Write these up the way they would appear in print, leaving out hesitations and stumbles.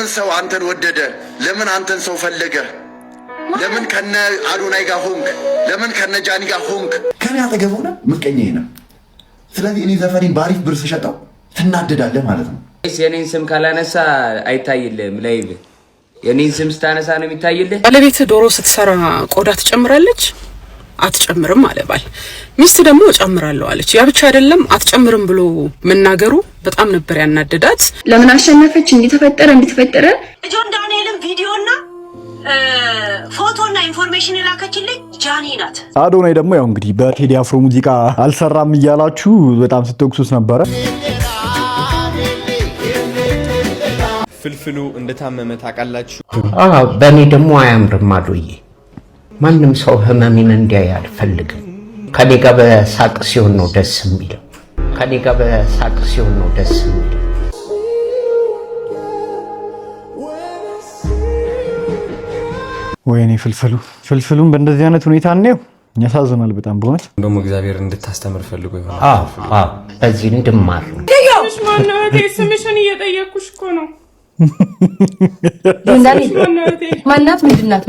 ለምን ሰው አንተን ወደደ? ለምን አንተን ሰው ፈለገ? ለምን ከነ አዶናይ ጋር ሆንክ? ለምን ከነ ጃኒ ጋር ሆንክ? ከኔ አጠገብ ሆነ ምቀኛዬ ነው። ስለዚህ እኔ ዘፈኔን ባሪፍ ብር ስሸጠው ትናደዳለህ ማለት ነው። የኔን ስም ካላነሳ አይታይልህም። ላይቭ የኔን ስም ስታነሳ ነው የሚታይልህ። ባለቤት ዶሮ ስትሰራ ቆዳ ትጨምራለች? አትጨምርም አለ ባል። ሚስት ደግሞ እጨምራለሁ አለች። ያ ብቻ አይደለም አትጨምርም ብሎ መናገሩ በጣም ነበር ያናደዳት። ለምን አሸነፈች? እንዲተፈጠረ ጆን ዳንኤልን ቪዲዮና ፎቶና ኢንፎርሜሽን የላከችልኝ ጃኒ ናት። አዶናይ ደግሞ ያው እንግዲህ በቴዲ አፍሮ ሙዚቃ አልሰራም እያላችሁ በጣም ስትወቅሱት ነበረ። ፍልፍሉ እንደታመመ ታውቃላችሁ? በእኔ ደግሞ አያምርም አዶዬ። ማንም ሰው ህመሜን እንዲያይ አልፈልግም። ከኔ ጋር በሳቅ ሲሆን ነው ደስ የሚለው። ከኔ ጋር በሳቅ ሲሆን ነው ደስ የሚለው። ወይኔ ፍልፍሉን በእንደዚህ አይነት ሁኔታ ነው ያሳዝናል በጣም በእውነት። እንደውም እግዚአብሔር እንድታስተምር ፈልጎ ይሆናል። በዚህ እንድማር ነው። ስምሽን እየጠየኩሽ እኮ ነው። ማናት? ምንድናት?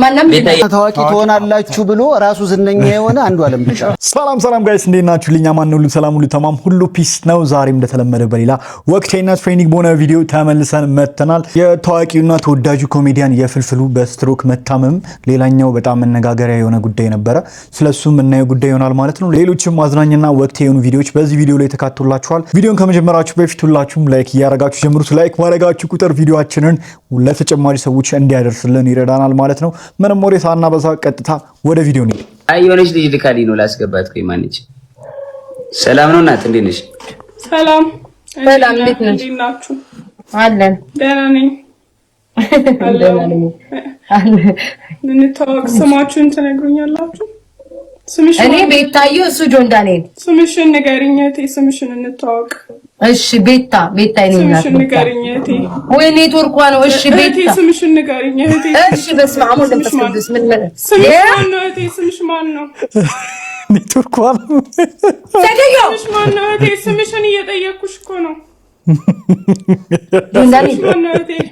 ታዋቂ ትሆናላችሁ ብሎ ራሱ ዝነኛ የሆነ አንዱ አለም ብቻ። ሰላም ጋይስ እንዴት ናችሁ? ልኛ ማን ሁሉ ሰላም ሁሉ ተማም ሁሉ ፒስ ነው። ዛሬም እንደተለመደ በሌላ ወቅታዊና ትሬኒንግ በሆነ ቪዲዮ ተመልሰን መጥተናል። የታዋቂውና ተወዳጁ ኮሜዲያን የፍልፍሉ በስትሮክ መታመም ሌላኛው በጣም መነጋገሪያ የሆነ ጉዳይ ነበረ። ስለሱም የምናየው ጉዳይ ይሆናል ማለት ነው። ሌሎችም አዝናኝና ወቅታዊ የሆኑ ቪዲዮዎች በዚህ ቪዲዮ ላይ ተካተውላችኋል። ቪዲዮን ከመጀመራችሁ በፊት ሁላችሁም ላይክ እያረጋችሁ ጀምሩት። ላይክ ማድረጋችሁ ቁጥር ቪዲዮአችንን ለተጨማሪ ሰዎች እንዲያደርስልን ይረዳናል ማለት ነው። ምንም ወሬ ሳናበዛ ቀጥታ ወደ ቪዲዮ ነው። የሆነች ልጅ ልካልኝ ነው ላስገባት። ቆይ ማንች ሰላም ነው እናት? እንዴት ነሽ? ሰላም እንዴት ናችሁ? አለን። ደህና ነኝ። እንተዋወቅ። ስማችሁን ትነግሩኛላችሁ? እኔ ቤታዬ፣ እሱ ጆን ዳንኤል። ስምሽን ንገሪኝ እህቴ። ስምሽን እንተዋወቅ። እሺ ቤታ ነኝ። ስምሽን ንገሪኝ እህቴ። ወይ ኔትወርኳ ነው። እሺ ቤታ። ስምሽን ንገሪኝ እህቴ። እሺ በስመ አብ ወወልድ ወመንፈስ ቅዱስ። ምን ስምሽ ማን ነው እህቴ? ስምሽ ማን ነው? ኔትወርኳ ነው። ስምሽ ማን ነው እህቴ? ስምሽን እየጠየኩሽ እኮ ነው። ጆን ዳንኤል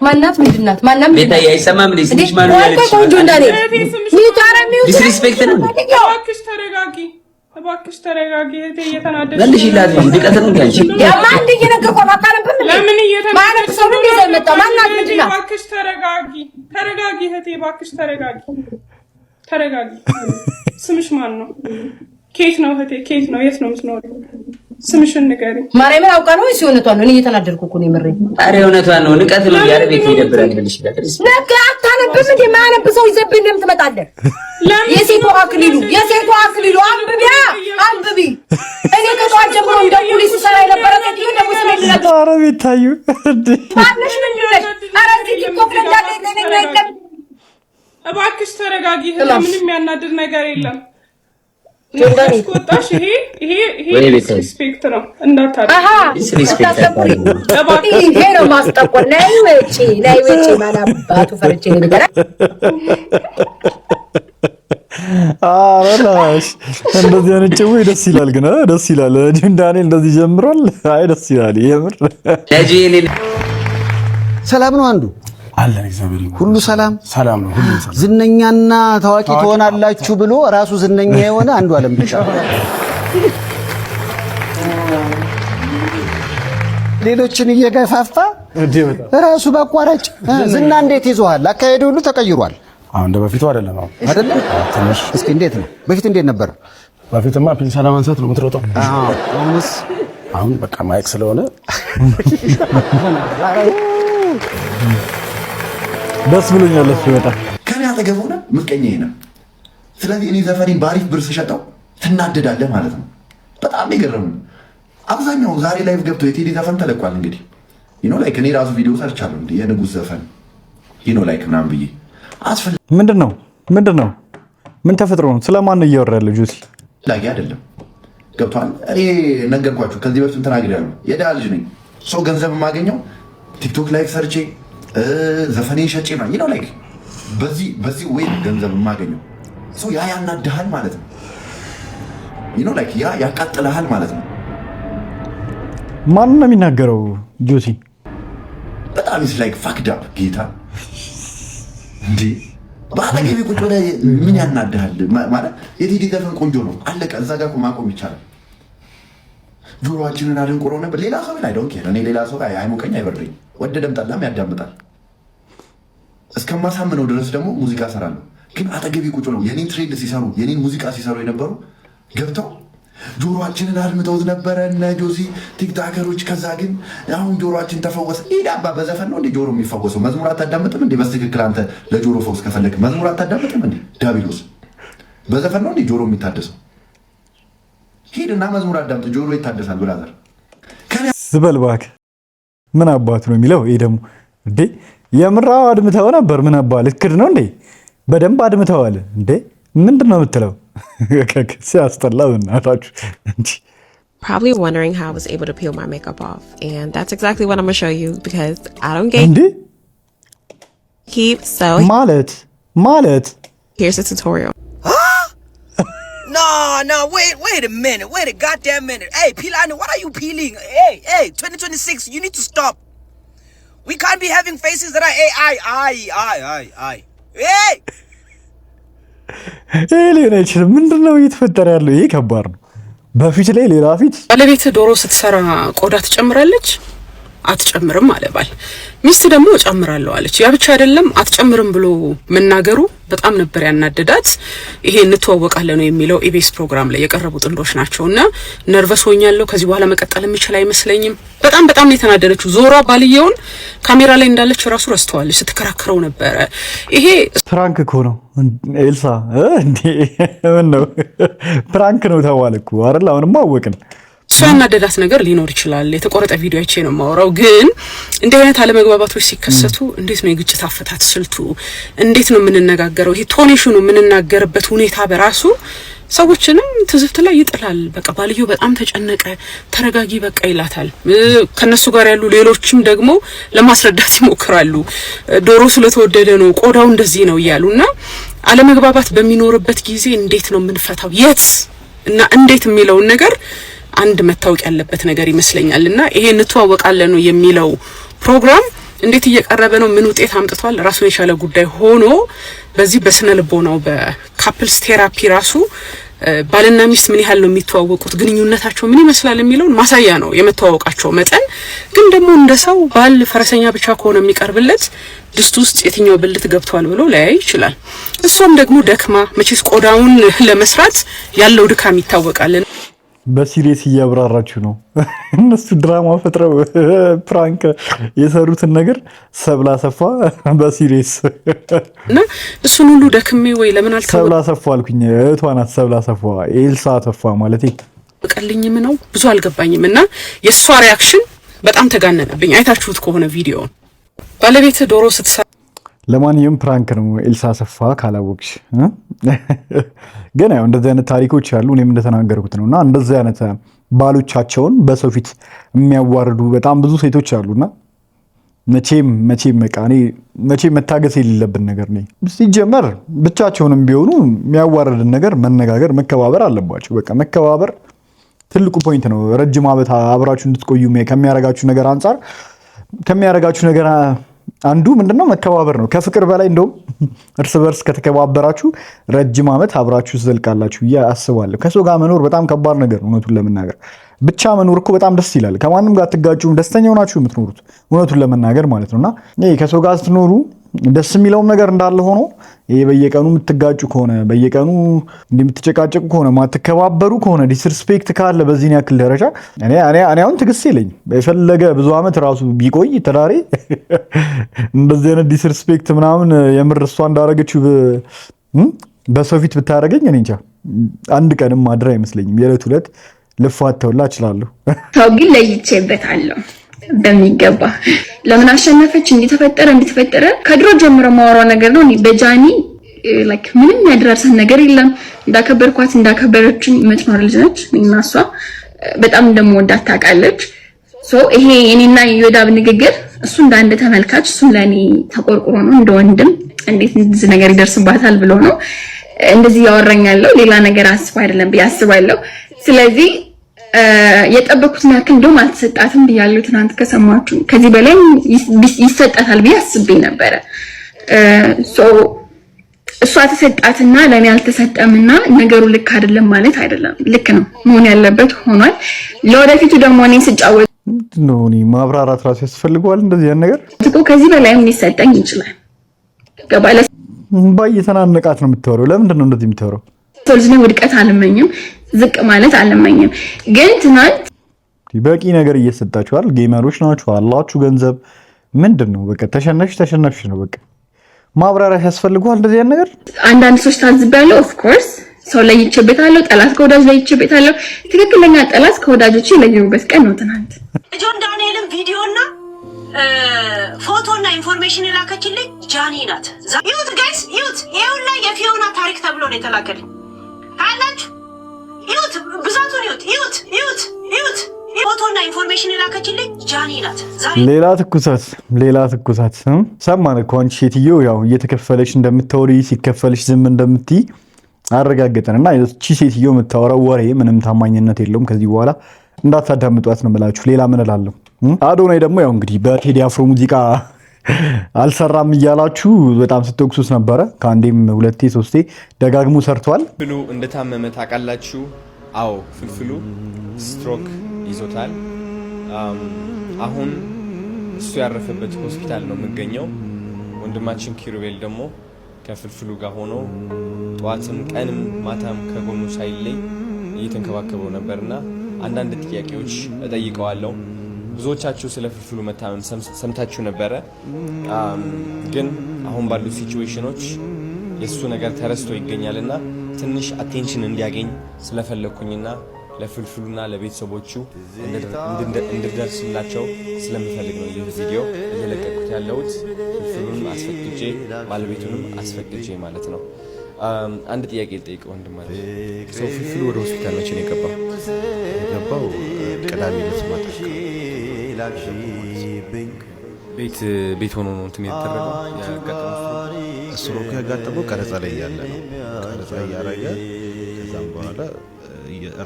ማናት? ምንድናት? ቤታዬ አይሰማም። ስምሽ ማን ነው ያለች? ጆን ዳንኤል ዲስሪስፔክት ነው። እባክሽ ተረጋጊ እህቴ። እየተናደድሽ መልሽላት እንጂ ንቀት ነው እንዴ? ያማን እየነገርኩህ ነው። አታነብም? ለምን እየተናደድሽ ሰው ምን ይዘህ መጣ? ማናት? ምንድነው? እባክሽ ተረጋጊ እህቴ። እባክሽ ተረጋጊ። ስምሽ ማን ነው? ኬት ነው እህቴ? ኬት ነው? የት ነው የምትኖሪው? ስምሽን ንገሪኝ። ማርያምን አውቃ ነው ወይስ እውነቷን ነው? እኔ እየተናደድኩ እኮ ነው የምሬን። ኧረ እውነቷን ነው። ንቀት ነው። ያረ ቤት ይደብራል ብልሽላት። ነገ አታነብም እንዴ? ማያነብ ሰው ይዘብኝ እንደምን ትመጣለህ? የሴቷ አክሊሉ አንብቢ። እኔ ከጧት ጀምሮ እንደ ፖሊስ ሰራ የነበረ ከዲዮ ደግሞ ስለሌለ ኧረ ቤታዩ ማነሽ? ምንድነሽ? ኧረ ቲክቶክ ላይ እንዳለ እባክሽ ተረጋጊ። ምንም የሚያናድድ ነገር የለም። ቆጣሽ ይሄ ሪስፔክት ነው። ይሄ ነው ማስጠቆር። ነይ ውጪ ማናባቱ ፈርቼ ነገር አራሽ እንደዚህ አይነት ጭው ደስ ይላል። ግን ደስ ይላል። ጆን ዳንኤል እንደዚህ ጀምሯል። አይ ደስ ይላል የምር። ሰላም ነው አንዱ አለን። እግዚአብሔር ሁሉ ሰላም ነው። ሁሉ ሰላም። ዝነኛና ታዋቂ ትሆናላችሁ ብሎ ራሱ ዝነኛ የሆነ አንዱ አለም ብቻ። ሌሎችን እየገፋፋ ራሱ በአቋራጭ ዝና እንዴት ይዟል? አካሄዱ ሁሉ ተቀይሯል። አሁን እንደ በፊቱ አይደለም። አይደለም ትንሽ። እስኪ እንዴት ነው? በፊት እንዴት ነበር? በፊትማ ፒንሳ ለማንሳት ነው የምትሮጠው። አሁን በቃ ማይክ ስለሆነ ደስ ብሎኛል። እሱ በጣም ከኔ አጠገብ ሆነ ምቀኛዬ ነው። ስለዚህ እኔ ዘፈኔን ባሪፍ ብር ስሸጠው ትናደዳለህ ማለት ነው። በጣም የገረመኝ አብዛኛው ዛሬ ላይቭ ገብቶ የቴዲ ዘፈን ተለቋል። እንግዲህ ላይክ እኔ ራሱ ቪዲዮ ሰርቻለሁ እንዴ የንጉስ ዘፈን ላይክ ምናምን ብዬ ምንድነው ምን ተፈጥሮ ነው? ስለማን እያወራ ያለው ጆሲ? ላጊ አይደለም ገብቷል። እኔ ነገርኳችሁ ከዚህ በፊት ተናግሬያለሁ። የደሃ ልጅ ነኝ። ሰው ገንዘብ የማገኘው ቲክቶክ ላይቭ ሰርቼ ዘፈኔ ሸጬ ነው ላይክ በዚህ ወይ ገንዘብ የማገኘው ሰው ያ ያናድሃል ማለት ነው። ላይክ ያ ያቃጥልሃል ማለት ነው። ማን ነው የሚናገረው ጆሲ? በጣም is like fucked up ጌታ እንዴ ባለገቢ ቁጭ ብለህ ምን ያናድሃል ማለት የቴዲ ዘፈን ቆንጆ ነው አለቀ እዛ ጋር ማቆም ይቻላል ጆሮአችንን አድንቆሮ ነበር ሌላ ሰው ላይ ዶንት ኬር እኔ ሌላ ሰው አይሞቀኝ አይበርደኝ ወደደም ጠላም ያዳምጣል እስከማሳምነው ድረስ ደግሞ ሙዚቃ ሰራለሁ ግን አጠገቢ ቁጭ ነው የኔን ትሬንድ ሲሰሩ የኔን ሙዚቃ ሲሰሩ የነበሩ ገብተው ጆሮአችንን አድምጠውት ነበር እና ጆሲ ቲክታከሮች ከዛ ግን አሁን ጆሮአችን ተፈወሰ ይዳባ በዘፈን ነው እንዴ ጆሮ የሚፈወሰው መዝሙር አታዳምጥም እንዴ በትክክል አንተ ለጆሮ ፈውስ ከፈለክ መዝሙር አታዳምጥም እንዴ ዳቢሎስ በዘፈን ነው እንዴ ጆሮ የሚታደሰው ሄድና መዝሙር አዳምጥ ጆሮ ይታደሳል ብራዘር ዝበልባክ ምን አባቱ ነው የሚለው ይሄ ደግሞ እንዴ የምራው አድምተው ነበር ምን አባ ልክድ ነው እንዴ በደንብ አድምተዋል እንዴ ምንድነው የምትለው Probably wondering how I was able to peel my makeup off, and that's exactly what I'm gonna show you because I don't keep so. Mallet. Here's the tutorial. No, wait a minute, wait a goddamn minute. Hey, Pilani, what are you peeling? Hey, 2026, you need to stop. We can't be having faces that are AI. Hey. ሊሆን ምንድነው እየተፈጠረ ያለው ይሄ ከባድ ነው በፊት ላይ ሌላ ፊት ባለቤት ዶሮ ስትሰራ ቆዳ ትጨምራለች አትጨምርም አለ ባል ሚስት ደግሞ ጨምራለሁ አለች ያ ብቻ አይደለም አትጨምርም ብሎ መናገሩ በጣም ነበር ያናደዳት ይሄ እንተዋወቃለን ነው የሚለው ኢቢኤስ ፕሮግራም ላይ የቀረቡ ጥንዶች ናቸውና ነርቨስ ሆኛለሁ ከዚህ በኋላ መቀጠል የምችል አይመስለኝም በጣም የተናደደችው ዞራ ባልየውን ካሜራ ላይ እንዳለች ራሱ ረስተዋለች ስትከራከረው ነበር ይሄ ፕራንክ እኮ ነው ኤልሳ እንዴ ምን ነው ፕራንክ ነው ተባልኩ አይደል አሁንማ አወቅን ያናደዳት ነገር ሊኖር ይችላል የተቆረጠ ቪዲዮ አይቼ ነው ማውራው ግን እንደ አይነት አለመግባባቶች ሲከሰቱ እንዴት ነው የግጭት አፈታት ስልቱ እንዴት ነው የምንነጋገረው ይሄ ቶኔሽኑ የምንናገርበት ሁኔታ በራሱ ሰዎችንም ትዝብት ላይ ይጥላል በቃ ባልየው በጣም ተጨነቀ ተረጋጊ በቃ ይላታል ከነሱ ጋር ያሉ ሌሎችም ደግሞ ለማስረዳት ይሞክራሉ ዶሮ ስለተወደደ ነው ቆዳው እንደዚህ ነው ይያሉና አለመግባባት በሚኖርበት ጊዜ እንዴት ነው የምንፈታው የት እና እንዴት የሚለው ነገር አንድ መታወቅ ያለበት ነገር ይመስለኛልና ይሄ እንተዋወቃለን ነው የሚለው ፕሮግራም እንዴት እየቀረበ ነው ምን ውጤት አምጥቷል ራሱን የቻለ ጉዳይ ሆኖ በዚህ በስነ ልቦናው በካፕልስ ቴራፒ ራሱ ባልና ሚስት ምን ያህል ነው የሚተዋወቁት ግንኙነታቸው ምን ይመስላል የሚለው ማሳያ ነው የመተዋወቃቸው መጠን ግን ደግሞ እንደሰው ባል ፈረሰኛ ብቻ ከሆነ የሚቀርብለት ድስት ውስጥ የትኛው ብልት ገብቷል ብሎ ላይ ይችላል እሷም ደግሞ ደክማ መቼስ ቆዳውን ለመስራት ያለው ድካም ይታወቃል በሲሪየስ እያብራራችሁ ነው እነሱ ድራማ ፈጥረው ፕራንክ የሰሩትን ነገር ሰብላ ሰፋ በሲሪየስ እና እሱን ሁሉ ደክሜ ወይ ለምን አልተው ሰብላ ሰፋ አልኩኝ እቷናት ሰብላ ሰፋ ኤልሳ ተፋ ማለት በቀልኝም ነው ብዙ አልገባኝም እና የሷ ሪአክሽን በጣም ተጋነነብኝ አይታችሁት ከሆነ ቪዲዮ ባለቤት ዶሮ ስትሰራ ለማንኛውም ፕራንክ ነው ኤልሳ ሰፋ ካላወቅሽ ግን ያው እንደዚህ አይነት ታሪኮች ያሉ እኔም እንደተናገርኩት ነውና እንደዚህ አይነት ባሎቻቸውን በሰው ፊት የሚያዋርዱ በጣም ብዙ ሴቶች አሉና መቼም መቃኔ መቼም መታገስ የሌለብን ነገር ነው ሲጀመር ብቻቸውንም ቢሆኑ የሚያዋርድን ነገር መነጋገር መከባበር አለባቸው በቃ መከባበር ትልቁ ፖይንት ነው ረጅም ዓመት አብራችሁ እንድትቆዩ ከሚያረጋችሁ ነገር አንፃር ከሚያረጋችሁ ነገር አንዱ ምንድነው መከባበር ነው ከፍቅር በላይ እንደውም እርስ በርስ ከተከባበራችሁ ረጅም ዓመት አብራችሁ ትዘልቃላችሁ ያስባለሁ ከሰው ጋር መኖር በጣም ከባድ ነገር ነው እውነቱን ለመናገር ብቻ መኖር እኮ በጣም ደስ ይላል ከማንም ጋር ትጋጩም ደስተኛ ሆናችሁ የምትኖሩት እውነቱን ለመናገር ማለት ነውና ይሄ ከሰው ጋር ስትኖሩ ደስ የሚለው ነገር እንዳለ ሆኖ ይሄ በየቀኑ የምትጋጩ ከሆነ በየቀኑ እንደምትጨቃጨቁ ከሆነ ማትከባበሩ ከሆነ ዲስሪስፔክት ካለ በዚህ ያክል ደረጃ እኔ አሁን ትግስት የለኝ በፈለገ ብዙ ዓመት ራሱ ቢቆይ ተዳሪ እንደዚህ አይነት ዲስሪስፔክት ምናምን የምር እሷ እንዳረገችው በሰው ፊት ብታረገኝ እኔ እንጃ አንድ ቀንም ማድራ አይመስለኝም የዕለት ሁለት ልፋተውላ እችላለሁ ታው ግን ለይቼበታለሁ በሚገባ ለምን አሸነፈች እንዲተፈጠረ ከድሮ ጀምሮ ማወራው ነገር ነው በጃኒ ላይክ ምንም ያደረሰን ነገር የለም እንዳከበረችኝ የምትኖር ልጅ ነች እና እሷ በጣም እንደምወዳት ታውቃለች ሶ ይሄ የኔና የዮዳብ ንግግር እሱ እንዳንድ ተመልካች እሱ ለኔ ተቆርቆሮ ነው እንደወንድም እንዴት እንደዚህ ነገር ይደርስባታል ብሎ ነው እንደዚህ ያወራኛለሁ ሌላ ነገር አስባ አይደለም ቢያስባለሁ ስለዚህ የጠበኩትን ያክል እንደውም አልተሰጣትም ብያለሁ ትናንት ከሰማችሁ። ከዚህ በላይ ይሰጣታል ብዬ አስቤ ነበረ። እሷ ተሰጣትና ለኔ አልተሰጠምና ነገሩ ልክ አይደለም ማለት አይደለም። ልክ ነው፣ መሆን ያለበት ሆኗል። ለወደፊቱ ደግሞ እኔ ስጫወት ነው እኔ ማብራራት ራሱ ያስፈልገዋል። እንደዚህ ያን ነገር ከዚህ በላይም ሊሰጠኝ ይችላል። ገባለ ባይተናነቃት ነው የምትወረው። ለምንድን ነው እንደዚህ የምትወረው? ስለዚህ ውድቀት አልመኝም፣ ዝቅ ማለት አልመኝም። ግን ትናንት በቂ ነገር እየሰጣችኋል። ጌመሮች ናችሁ አላችሁ ገንዘብ ምንድነው? በቃ ተሸነፍሽ ነው በቃ። ማብራሪያ ያስፈልገዋል እንደዚህ ያን ነገር። አንዳንድ ሰዎች ታዝባለሁ። ኦፍ ኮርስ ሰው ለይቼበታለሁ፣ ጠላት ከወዳጅ ለይቼበታለሁ። ትክክለኛ ጠላት ከወዳጆቼ ለየሁበት ቀን ነው ትናንት። ጆን ዳንኤልን ቪዲዮና ፎቶና ኢንፎርሜሽን የላከችልኝ ጃኒ ናት። ዩት ጋይስ ዩት ይሁን ላይ የፊዮና ታሪክ ተብሎ ነው የተላከልኝ። አላችሁ ዩት ብዛቱን ዩት ፎቶና ኢንፎርሜሽን የላከችልኝ ጃኒ ናት። ሌላ ትኩሳት ሰማን እኮ አንቺ ሴትዮ ያው እየተከፈለች እንደምታወሪ ሲከፈልሽ ዝም እንደምትይ አረጋገጠን እና እቺ ሴትዮ የምታወራው ወሬ ምንም ታማኝነት የለውም። ከዚህ በኋላ እንዳታዳምጧት ነው የምላችሁ። ሌላ ምን እላለሁ? አዶናይ ደግሞ ያው እንግዲህ በቴዲ አፍሮ ሙዚቃ አልሰራም እያላችሁ በጣም ስትወቅሱት ነበረ። ከአንዴም ሁለቴ ሶስቴ ደጋግሞ ሰርቷል። ፍልፍሉ እንደታመመ ታውቃላችሁ? አዎ ፍልፍሉ ስትሮክ ይዞታል። አሁን እሱ ያረፈበት ሆስፒታል ነው የምገኘው። ወንድማችን ኪሩቤል ደግሞ ከፍልፍሉ ጋር ሆኖ ጠዋትም ቀንም ማታም ከጎኑ ሳይለይ እየተንከባከበው ነበርና አንዳንድ ጥያቄዎች እጠይቀዋለሁ። ብዙዎቻችሁ ስለ ፍልፍሉ መታመም ሰምታችሁ ነበረ። ግን አሁን ባሉ ሲቹዌሽኖች የሱ ነገር ተረስቶ ይገኛልና ትንሽ አቴንሽን እንዲያገኝ ስለፈለኩኝና ለፍልፍሉና ለቤተሰቦቹ እንድደርስላቸው ስለምፈልግ ነው ይህ ቪዲዮ እየለቀቁት ያለሁት። ፍልፍሉንም አስፈቅጄ ባለቤቱንም አስፈቅጄ ማለት ነው። አንድ ጥያቄ ልጠይቅ ወንድም ማለት ሰው ፍልፍሉ ወደ ሆስፒታል መቼ ነው የገባው? ቅዳሜ ዕለት ማታ ቤት ሆኖ ነው እንትን የተደረገው። ስትሮክ ያጋጠመው ቀረጻ ላይ ያለ ነው። ቀረጻ እያደረገ ከዛም በኋላ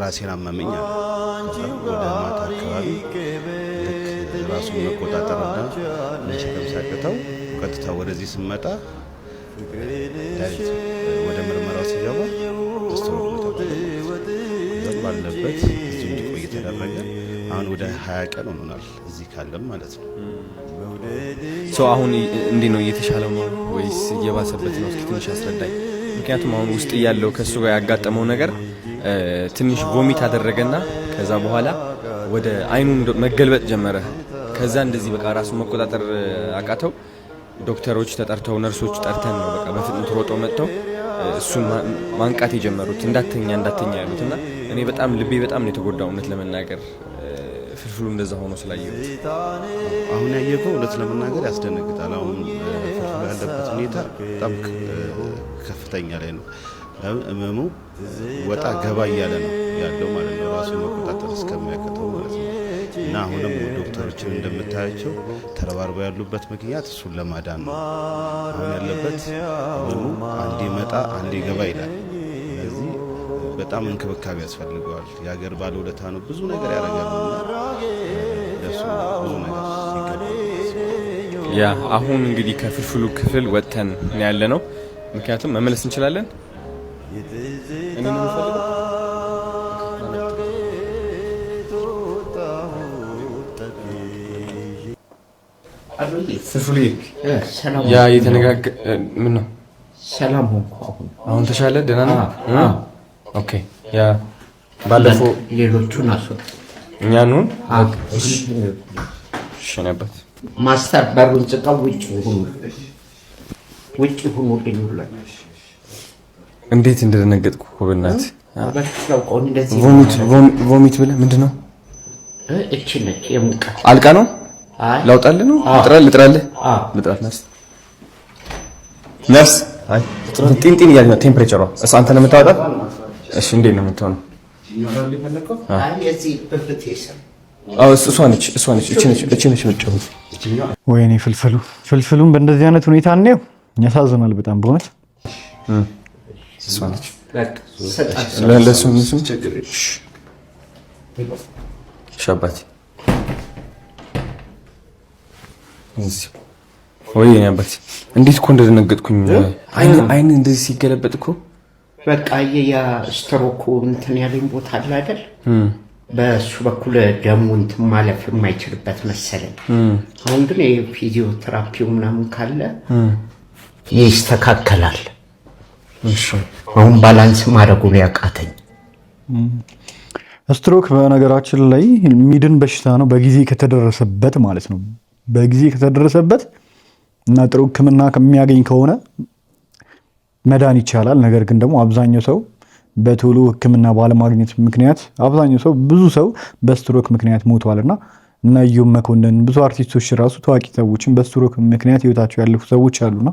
ራሴን አመመኝ አለ። ወደ ማታ አካባቢ ልክ ራሱን መቆጣጠርና መሸከም ሲያቅተው ቀጥታ ወደዚህ ስመጣ ወደ ምርመራው ሲገባ ስትሮክ ባለበት እዚሁ እንዲቆይ ተደረገ። አሁን ወደ 20 ቀን ሆኖናል እዚህ ካለም ማለት ነው። አሁን እንዴ ነው እየተሻለው ነው ወይስ እየባሰበት ነው? እስኪ ትንሽ አስረዳኝ። ምክንያቱም አሁን ውስጥ ያለው ከሱ ጋር ያጋጠመው ነገር ትንሽ ቮሚት አደረገና ከዛ በኋላ ወደ አይኑ መገልበጥ ጀመረ። ከዛ እንደዚህ በቃ ራሱን መቆጣጠር አቃተው። ዶክተሮች ተጠርተው ነርሶች ጠርተን ነው በቃ በፍጥነት ሮጠው መጥተው እሱን ማንቃት የጀመሩት እንዳተኛ ያሉትና እኔ በጣም ልቤ በጣም ነው የተጎዳው እውነት ለመናገር ፍልፍሉ እንደዛ ሆኖ ስላየሁት። አሁን ያየኸው እውነት ለመናገር ያስደነግጣል። አሁን ፍልፍሉ ያለበት ሁኔታ በጣም ከፍተኛ ላይ ነው። ህመሙ ወጣ ገባ እያለ ነው ያለው ማለት ነው፣ ራሱን መቆጣጠር እስከሚያቅተው ማለት ነው። እና አሁንም ዶክተሮችን እንደምታያቸው ተረባርበው ያሉበት ምክንያት እሱን ለማዳን ነው። አሁን ያለበት ህመሙ አንዴ መጣ አንዴ ገባ ይላል። ስለዚህ በጣም እንክብካቤ ያስፈልገዋል። የሀገር ባለውለታ ነው፣ ብዙ ነገር ያደርጋልና ለሱ ብዙ ነገር ይገባል። ያ አሁን እንግዲህ ከፍልፍሉ ክፍል ወጥተን ያለ ነው። ምክንያቱም መመለስ እንችላለን። እኔ ነው የምፈልገው ፍልፍሉ ያ የተነጋገ ምን ነው ሰላም ሆንኩ። አሁን ተሻለ? ደህና ነው? ኦኬ። ያ ባለፈው ሌሎቹን አስወጥ እኛኑን ሸነበት ማስተር በሩን ዝጋው። ውጭ ሁኑ ልዩላ እንዴት እንደደነገጥኩ እኮ በእናትህ። ቮሚት ብለህ ምንድን ነው? እቺ ነች የሙቀት አልቃ ነው። ላውጣልህ ነው? ልጥራልህ? ነፍስ ጢንጢን እያለች ነው ቴምፕሬቸሯ። እሱ አንተ ነው የምታወጣት? እሺ እንዴት ነው የምትሆነው? እሷ ነች። እቺ ነች የምትጮኸው። ወይኔ ፍልፍሉን በእንደዚህ አይነት ሁኔታ እንየው። ያሳዝናል በጣም በእውነት። እሷ ነች ለእሱ ሻባቲ ወይ ያባቲ እንዴት እኮ እንደደነገጥኩኝ አይን እንደዚህ ሲገለበጥ እኮ በቃ ያ ስትሮኩ እንትን ያለኝ ቦታ አለ አይደል በሱ በኩል ደሙ እንትን ማለፍ የማይችልበት መሰለኝ አሁን ግን የፊዚዮቴራፒው ምናምን ካለ ይስተካከላል እሺ አሁን ባላንስ ማድረጉ ያቃተኝ ስትሮክ በነገራችን ላይ ሚድን በሽታ ነው በጊዜ ከተደረሰበት ማለት ነው በጊዜ ከተደረሰበት እና ጥሩ ህክምና ከሚያገኝ ከሆነ መዳን ይቻላል ነገር ግን ደግሞ አብዛኛው ሰው በቶሎ ህክምና ባለማግኘት ምክንያት አብዛኛው ሰው ብዙ ሰው በስትሮክ ምክንያት ሞቷልና እና ዩም መኮንን ብዙ አርቲስቶች ራሱ ታዋቂ ሰዎችን በስትሮክ ምክንያት ህይወታቸው ያለፉ ሰዎች አሉና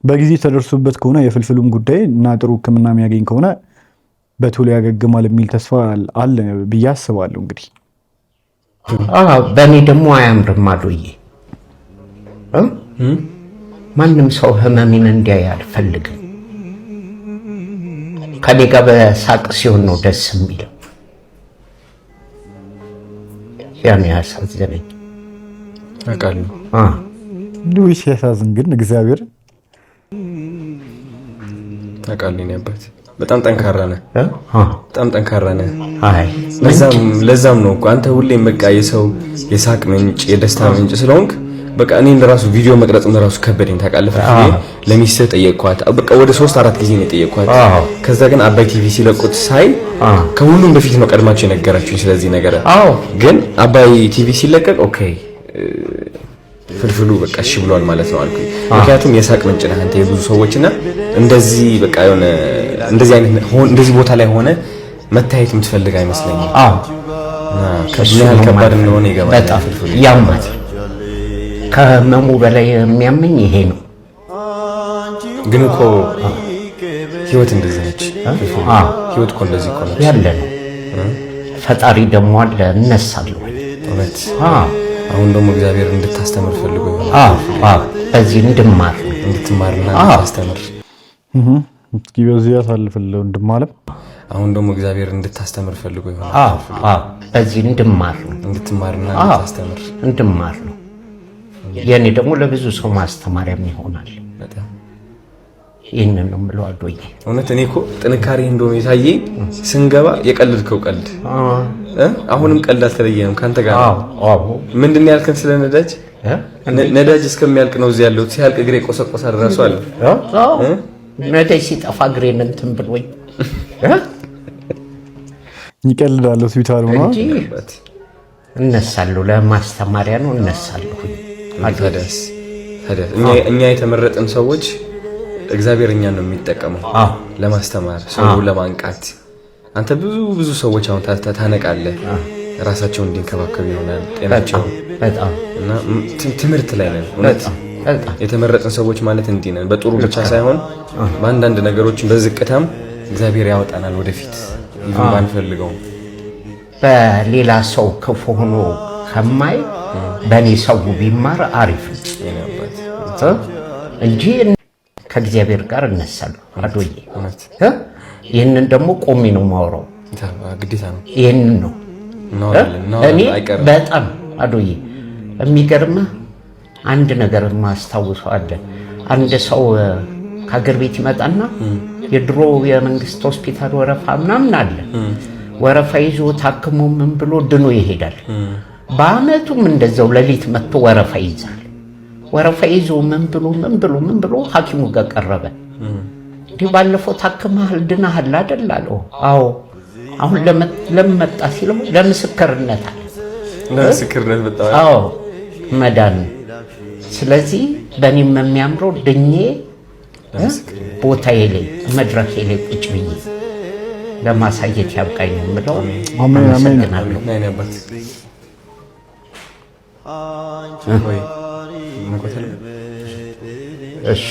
በጊዜ ተደርሶበት ከሆነ የፍልፍሉም ጉዳይ እና ጥሩ ህክምና የሚያገኝ ከሆነ በቶሎ ያገግማል የሚል ተስፋ አለ ብዬ አስባለሁ እንግዲህ በእኔ ደግሞ አያምርም አዶዬ ማንም ሰው ህመሜን እንዲያይ አልፈልግም ከኔ ጋር በሳቅ ሲሆን ነው ደስ የሚለው ያን ያሳዝነኝ አቃለሁ ሉዊስ ያሳዝን ግን እግዚአብሔር አቃለኝ ነበር በጣም ጠንካራ ነህ በጣም ጠንካራ ነህ አይ ለዛም ነው እኮ አንተ ሁሌም በቃ የሰው የሳቅ ምንጭ የደስታ ምንጭ ስለሆንክ በቃ እኔ ለራሱ ቪዲዮ መቅረጽም ለራሱ ከበደኝ ታውቃለህ ለሚስት ጠየቅኳት በቃ ወደ 3-4 ጊዜ ነው ጠየቅኳት ከዛ ግን አባይ ቲቪ ሲለቁት ሳይ ከሁሉም በፊት ነው ቀድማቸው የነገራችሁኝ ስለዚህ ነገር ግን አባይ ቲቪ ሲለቀቅ ኦኬ ፍልፍሉ በቃ እሺ ብሏል ማለት ነው አልኩኝ ምክንያቱም የሳቅ ምንጭ ነህ አንተ የብዙ ሰዎችና እንደዚህ በቃ የሆነ እንደዚህ አይነት እንደዚህ ቦታ ላይ ሆነ መታየት የምትፈልግ አይመስለኝም ከምን ከባድ እንደሆነ ይገባል ፍልፍሉ ያማት ከመሙ በላይ የሚያመኝ ይሄ ነው ግን እኮ ህይወት እንደዚህ ነች ህይወት እኮ እንደዚህ እኮ ነች ያለ ነው ፈጣሪ ደግሞ አለ እነሳለሁ እውነት አሁን ደግሞ እግዚአብሔር እንድታስተምር ፈልጎ ይሆናል በዚህ እንድትማርና እንድታስተምር እስኪ በዚህ ያሳልፈለው እንድማለም አሁን ደግሞ እግዚአብሔር እንድታስተምር ፈልጎ ይሆናል በዚህ እንድትማርና እንድታስተምር እንድማር ነው የኔ ደግሞ ለብዙ ሰው ማስተማሪያም ይሆናል በጣም ይሄንን ነው የምለው አዶዬ እውነት እኔ እኮ ጥንካሬ እንደሆነ የታየኝ ስንገባ የቀልድከው ቀልድ አሁንም ቀልድ አልተለየንም ካንተ ጋር ምንድን ነው ያልከን ስለ ነዳጅ እስከሚያልቅ ነው እዚህ ያለው ሲያልቅ እግሬ ቆሰቆሳል ራሱ አለ ነዳጅ ሲጠፋ እግሬን እንትን ብሎኝ ይቀልዳል ሆስፒታሉ ነው እነሳለሁ ለማስተማሪያ ነው እነሳለሁ ታዲያስ እኛ የተመረጥን ሰዎች እግዚአብሔር እኛን ነው የሚጠቀመው ለማስተማር ሰው ለማንቃት አንተ ብዙ ሰዎች አሁን ታነቃለህ ራሳቸውን እንዲንከባከቡ ይሆናል ጤናቸው በጣም እና ትምህርት ላይ ነን እውነት የተመረጥን ሰዎች ማለት እንዲህ ነን በጥሩ ብቻ ሳይሆን በአንዳንድ ነገሮችን በዝቅታም እግዚአብሔር ያወጣናል ወደፊት ይሁን ባንፈልገው በሌላ ሰው ክፉ ሆኖ ከማይ በኔ ሰው ቢማር አሪፍ እንጂ ከእግዚአብሔር ጋር እነሳለሁ አዶዬ ይሄንን ደግሞ ቆሜ ነው ማወራው ግዴታ ነው ይሄንን ነው እኔ በጣም አዶዬ የሚገርምህ አንድ ነገር ማስታወሰው አለ አንድ ሰው ከሀገር ቤት ይመጣና የድሮ የመንግስት ሆስፒታል ወረፋ ምናምን አለ ወረፋ ይዞ ታክሞ ምን ብሎ ድኖ ይሄዳል በአመቱም እንደዛው ለሊት መጥቶ ወረፋ ይዛል ወረፋ ይዞ ምን ብሎ ሐኪሙ ጋር ቀረበ ባለፈው ታክመሃል ድናሃል አይደል አለው አዎ አሁን ለመጣ ሲለው ለምስክርነት መጣ አዎ መዳን ስለዚህ በእኔም የሚያምረው ድኜ ቦታዬ ላይ መድረኬ ላይ ቁጭ ብዬ ለማሳየት ያብቃኝ የምለው አመሰግናለሁ እሺ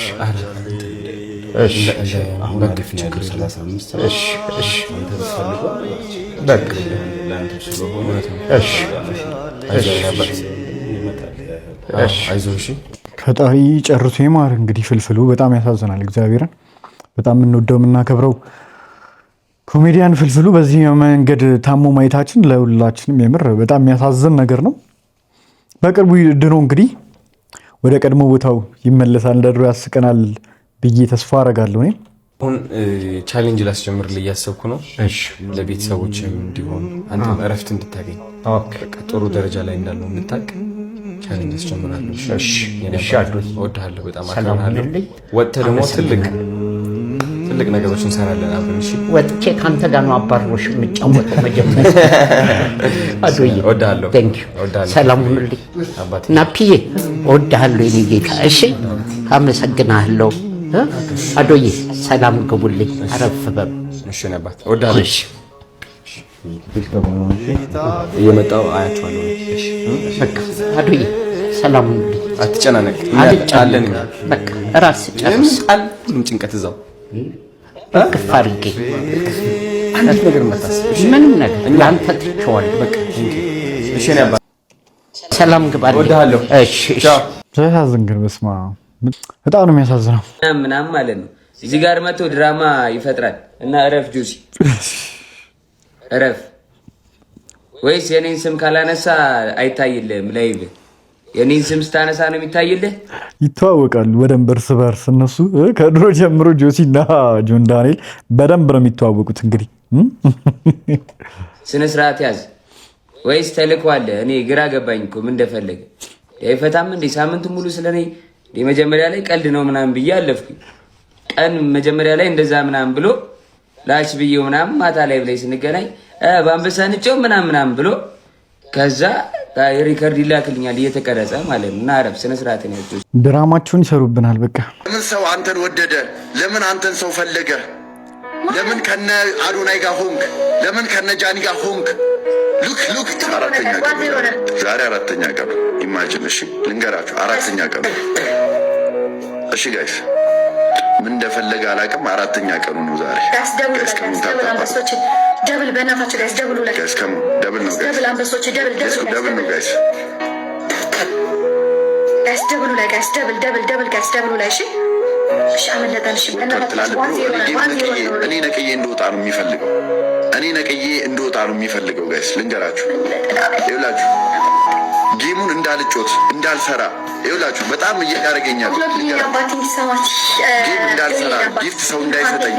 ፈጣሪ ጨርሶ ይማር። እንግዲህ ፍልፍሉ በጣም ያሳዝናል። እግዚአብሔርን በጣም የምንወደው የምናከብረው ኮሜዲያን ፍልፍሉ በዚህ መንገድ ታሞ ማየታችን ለሁላችንም የምር በጣም የሚያሳዝን ነገር ነው። በቅርቡ ድኖ እንግዲህ ወደ ቀድሞ ቦታው ይመለሳል፣ እንደድሮ ያስቀናል ብዬ ተስፋ አደርጋለሁ። እኔ አሁን ቻሌንጅ ላስጀምርልህ እያሰብኩ ነው። እሺ፣ ለቤተሰቦችም እንዲሆን አንተም እረፍት እንድታገኝ ጥሩ ደረጃ ላይ እንዳለው እንድታቅ ቻሌንጅ አስጀምራለሁ። እሺ፣ እወድሃለሁ፣ በጣም አከብርሃለሁ። ወጥተህ ደግሞ ትልቅ ነገሮች እንሰራለን አብረን። እሺ፣ ወጥቼ ካንተ ጋር ነው አባሮሽ የምጫወተው መጀመሪያ። አዶዬ እወድሃለሁ። ሰላም ሁኑልኝ ናፒዬ፣ እወድሃለሁ የኔ ጌታ። እሺ፣ አመሰግናለሁ። አዶዬ ሰላም ግቡልኝ፣ አረፍ በሉ። እሺ ነባት፣ እወድሃለሁ። እሺ፣ እየመጣሁ አያችኋለሁ። እሺ፣ በቃ አዶዬ ሰላም ሁኑልኝ። አትጨናነቅ፣ አለን። በቃ እራስ ጨርስ። ሁሉም ጭንቀት እዛው እቅፍ አድርጌ አንድ ነገር መታሰብ ምንም ነገር ለአንተ ትቼዋለሁ። በቃ እሺ ነባት፣ ሰላም ግባልኝ። እወድሃለሁ። እሺ፣ ሲያሳዝን ግን በስመ አብ በጣም ነው የሚያሳዝነው። ምናምን ማለት ነው እዚህ ጋር መጥቶ ድራማ ይፈጥራል እና እረፍ ጁሲ እረፍ። ወይስ የኔን ስም ካላነሳ አይታይልህም? ላይቭ የኔን ስም ስታነሳ ነው የሚታይልህ? ይተዋወቃሉ በደንብ እርስ በርስ እነሱ ከድሮ ጀምሮ ጆሲ እና ጆን ዳንኤል በደንብ ነው የሚተዋወቁት። እንግዲህ ስነ ስርዓት ያዝ ወይስ ተልኳለህ? እኔ ግራ ገባኝ እኮ ምን እንደፈለገ አይፈታም እንዴ? ሳምንት ሙሉ ስለኔ መጀመሪያ ላይ ቀልድ ነው ምናምን ብዬ አለፍኩኝ። ቀን መጀመሪያ ላይ እንደዛ ምናምን ብሎ ላሽ ብዬው ምናምን ማታ ላይ ብላይ ስንገናኝ በአንበሳ ንጨው ምናምን ብሎ ከዛ ሪከርድ ይላክልኛል እየተቀረጸ ማለት ነው። እና አረብ ስነ ስርዓት ነው ያለው። ድራማቸውን ይሰሩብናል። በቃ ለምን ሰው አንተን ወደደ? ለምን አንተን ሰው ፈለገ? ለምን ከነ አዶናይ ጋር ሆንክ? ለምን ከነ ጃኒ ጋር ሆንክ? ሉክ አራተኛ ቀን ዛሬ አራተኛ ቀን ኢማጂን። እሺ ልንገራችሁ፣ አራተኛ ቀን። እሺ ጋይስ ምን እንደፈለገ አላውቅም። አራተኛ ቀኑ ነው ዛሬ። ደብል በእናታችሁ ጋይስ ደብሉ ላይ ጋይስ ከሙ ደብል ነው ጋይስ ደብል አንበሶች ደብል ነው ጋይስ ጋይስ ደብሉ ላይ ጋይስ ደብል ጋይስ ደብሉ ላይ። እሺ እሺ አመለጠን። እሺ በእናታችሁ እኔ ነቅዬ እንደወጣ ነው የሚፈልገው። ጋይስ ልንገራችሁ፣ ይኸውላችሁ ጌሙን እንዳልጮት እንዳልሰራ ይኸውላችሁ በጣም እያደረገኛል። ጌም እንዳልሰራ ጊፍት ሰው እንዳይሰጠኝ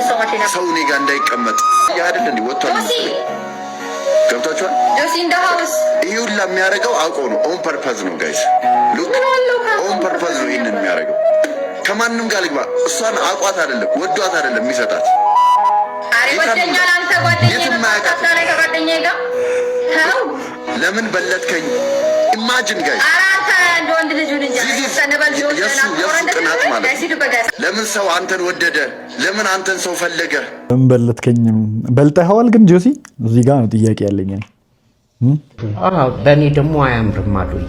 ሰው እኔ ጋር እንዳይቀመጥ ያድል እንዲ ወጥቷል። ገብቷችኋል? ይሄ ሁላ የሚያደርገው አውቆ ነው። ኦን ፐርፐዝ ነው ጋይስ። ሉክ ኦን ፐርፐዝ ነው ይሄንን የሚያደርገው። ከማንም ጋር ልግባ እሷን አቋት አይደለም ወዷት አይደለም የሚሰጣት። ለምን በለጥከኝ? ኢማጂን ጋይስ የሱ ቅናት ማለት ነው። ለምን ሰው አንተን ወደደ? ለምን አንተን ሰው ፈለገ? ለምን በለጥከኝም? በልጠኸዋል። ግን ጆሲ እዚህ ጋር ነው ጥያቄ ያለኝ። በእኔ ደግሞ አያምርም አሉኝ።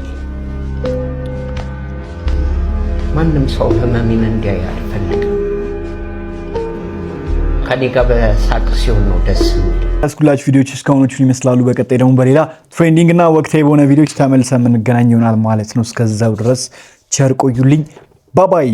ማንም ሰው ህመሜን እንዲያይ አልፈልግም። ከኔ ጋር በሳቅ ሲሆን ነው ደስ የሚል። ያስኩላችሁ ቪዲዮዎች እስካሁኖቹን ይመስላሉ። በቀጣይ ደግሞ በሌላ ትሬንዲንግ እና ወቅታዊ በሆነ ቪዲዮዎች ተመልሰን የምንገናኝ ይሆናል ማለት ነው። እስከዛው ድረስ ቸር ቆዩልኝ። ባባይ